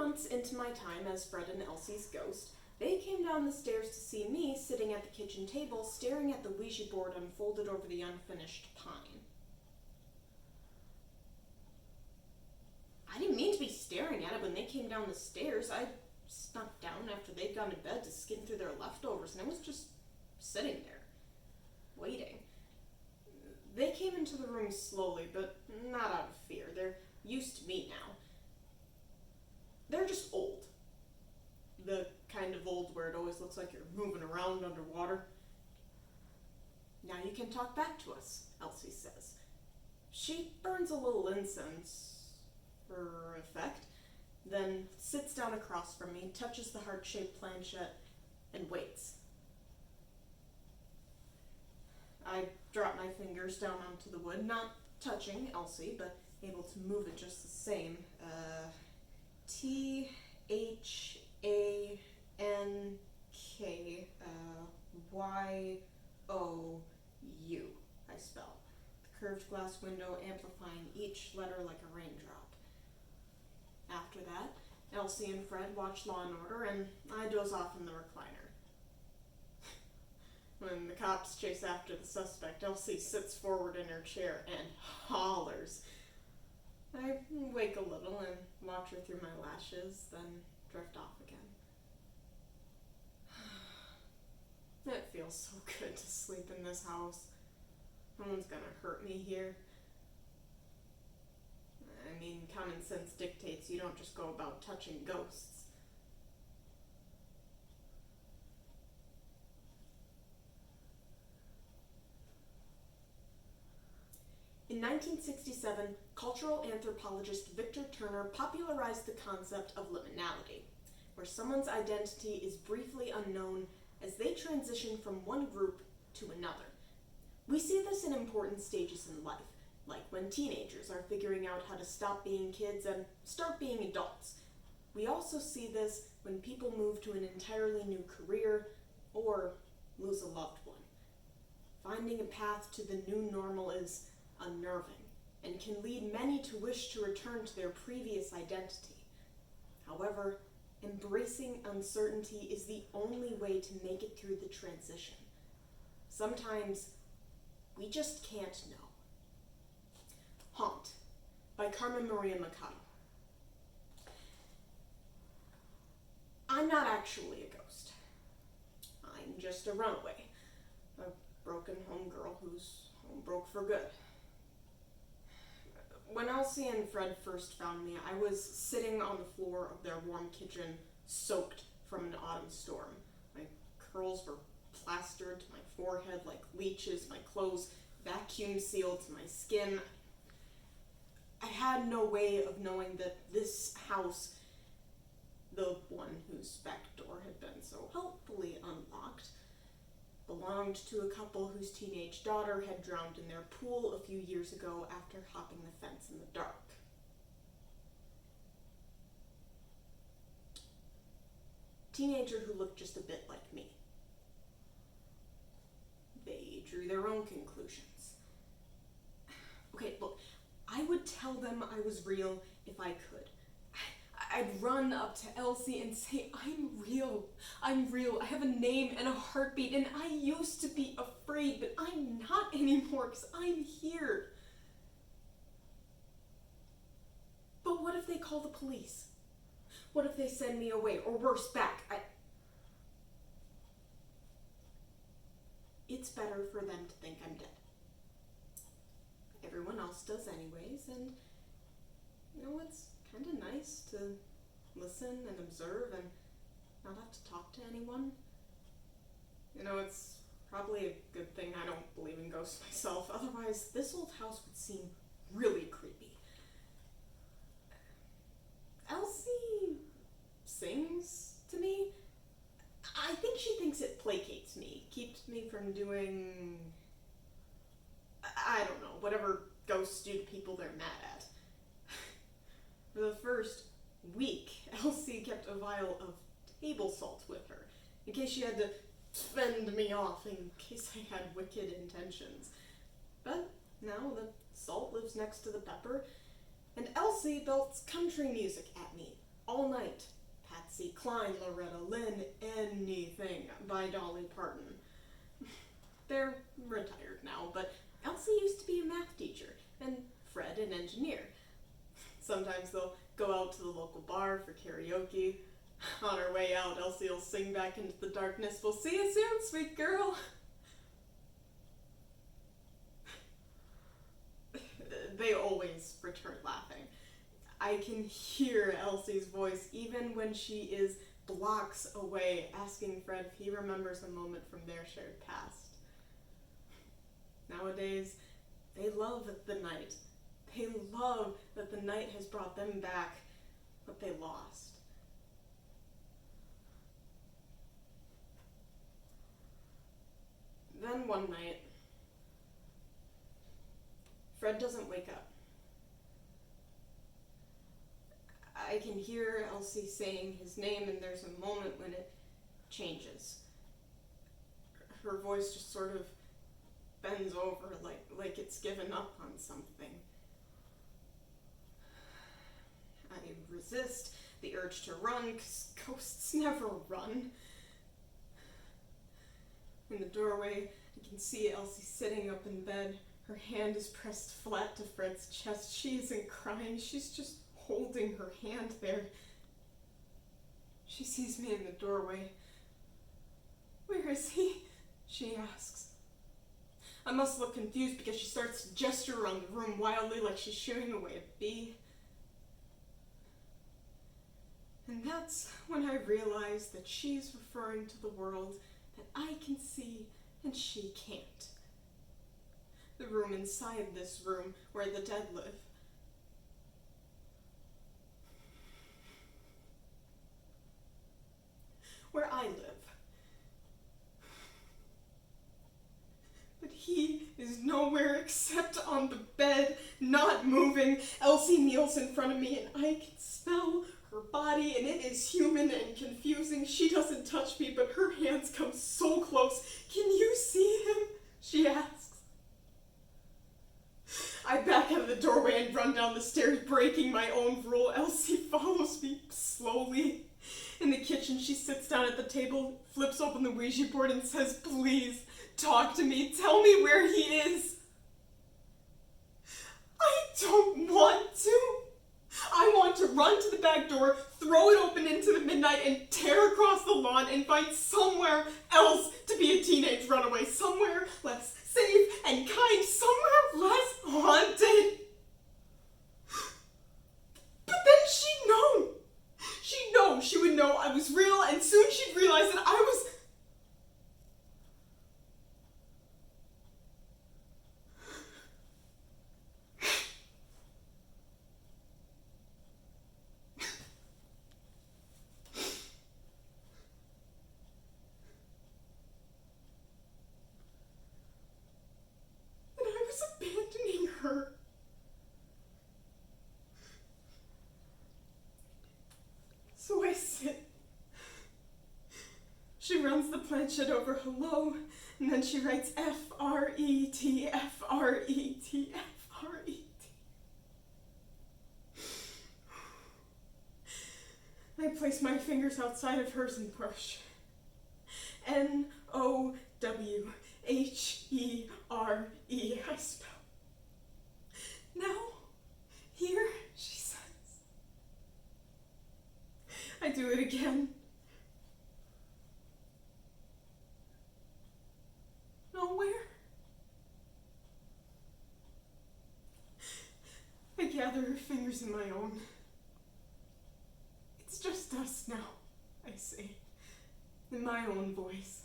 months into my time as Fred and Elsie's ghost, they came down the stairs to see me sitting at the kitchen table staring at the Ouija board unfolded over the unfinished pine. I didn't mean to be staring at it when they came down the stairs. I snuck down after they'd gone to bed to skim through their leftovers, and I was just sitting there, waiting. They came into the room slowly, but not out of fear. They're used to me now. They're just old. The kind of old where it always looks like you're moving around underwater. Now you can talk back to us, Elsie says. She burns a little incense for effect, then sits down across from me, touches the heart-shaped planchette, and waits. I drop my fingers down onto the wood, not touching Elsie, but able to move it just the same. T-H-A-N-K, Y-O-U, I spell. The curved glass window amplifying each letter like a raindrop. After that, Elsie and Fred watch Law & Order, and I doze off in the recliner. When the cops chase after the suspect, Elsie sits forward in her chair and hollers. I wake a little and watch her through my lashes, then drift off again. It feels so good to sleep in this house. No one's gonna hurt me here. I mean, common sense dictates you don't just go about touching ghosts. In 1967, cultural anthropologist Victor Turner popularized the concept of liminality, where someone's identity is briefly unknown as they transition from one group to another. We see this in important stages in life, like when teenagers are figuring out how to stop being kids and start being adults. We also see this when people move to an entirely new career or lose a loved one. Finding a path to the new normal is unnerving and can lead many to wish to return to their previous identity. However, embracing uncertainty is the only way to make it through the transition. Sometimes we just can't know. Haunt by Carmen Maria Machado. I'm not actually a ghost. I'm just a runaway, a broken home girl whose home broke for good. When Elsie and Fred first found me, I was sitting on the floor of their warm kitchen, soaked from an autumn storm. My curls were plastered to my forehead like leeches, my clothes vacuum sealed to my skin. I had no way of knowing that this house, the one whose back door had been so helpfully unlocked, belonged to a couple whose teenage daughter had drowned in their pool a few years ago after hopping the fence in the dark. Teenager who looked just a bit like me. They drew their own conclusions. Okay, look, I would tell them I was real if I could. I'd run up to Elsie and say, I'm real, I have a name and a heartbeat, and I used to be afraid, but I'm not anymore because I'm here. But what if they call the police? What if they send me away, or worse, back? It's better for them to think I'm dead. Everyone else does anyways, and it's kind of nice to listen and observe and not have to talk to anyone. It's probably a good thing I don't believe in ghosts myself, otherwise this old house would seem really creepy. Elsie sings to me. I think she thinks it placates me, keeps me from doing, I don't know, whatever ghosts do to people they're mad at. For the first week, Elsie kept a vial of table salt with her, in case she had to fend me off, in case I had wicked intentions. But now the salt lives next to the pepper, and Elsie belts country music at me, All Night, Patsy Cline, Loretta Lynn, anything by Dolly Parton. They're retired now, but Elsie used to be a math teacher, and Fred an engineer. Sometimes they'll go out to the local bar for karaoke. On her way out, Elsie will sing back into the darkness, "We'll see you soon, sweet girl." They always return laughing. I can hear Elsie's voice even when she is blocks away, asking Fred if he remembers a moment from their shared past. Nowadays, they love the night. They love that the night has brought them back what they lost. Then one night, Fred doesn't wake up. I can hear Elsie saying his name, and there's a moment when it changes. Her voice just sort of bends over like it's given up on something. I resist the urge to run, because ghosts never run. In the doorway, I can see Elsie sitting up in bed. Her hand is pressed flat to Fred's chest. She isn't crying, she's just holding her hand there. She sees me in the doorway. "Where is he?" she asks. I must look confused because she starts to gesture around the room wildly like she's shooing away a bee. And that's when I realize that she's referring to the world that I can see and she can't. The room inside this room where the dead live. Where I live. But he is nowhere except on the bed, not moving. Elsie kneels in front of me and I can smell her body, and it is human and confusing. She doesn't touch me, but her hands come so close. "Can you see him?" she asks. I back out of the doorway and run down the stairs, breaking my own rule. Elsie follows me slowly. In the kitchen, she sits down at the table, flips open the Ouija board, and says, "Please, talk to me. Tell me where he is." I don't want to. I want to run to the back door, throw it open into the midnight, and tear across the lawn and find somewhere else to be a teenage runaway. Somewhere less safe and kind. Somewhere less haunted. But then she'd know. She would know I was real, and soon she'd realize that I was... abandoning her. So I sit. She runs the planchette over hello, and then she writes F-R-E-T, F-R-E-T, F-R-E-T. I place my fingers outside of hers and push. N-O-W-H-E-R-E, I spell. "Now, here," she says. I do it again. Nowhere. I gather her fingers in my own. "It's just us now," I say, in my own voice.